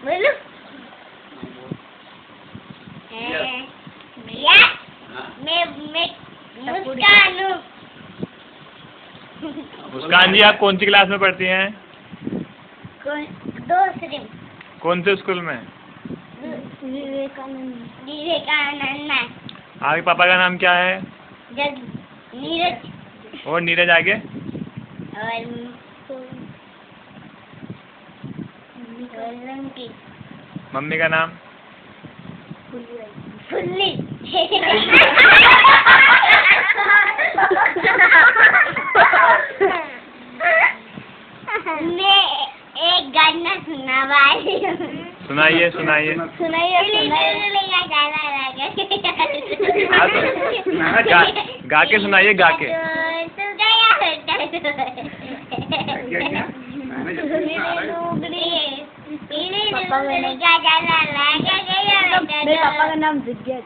बोलो। मैं मुस्कान हूँ। मुस्कान जी, आप कौन सी क्लास में पढ़ती हैं? दूसरी। कौन से स्कूल में? विवेकानंद में। आपके पापा का नाम क्या है? नीरज। और नीरज आगे? मम्मी का नाम? फुल्ली। मैं एक गाना सुनाइए सुनाइए। गा के सुनाइए, गा के। मेरे पापा का नाम जिज्ञा।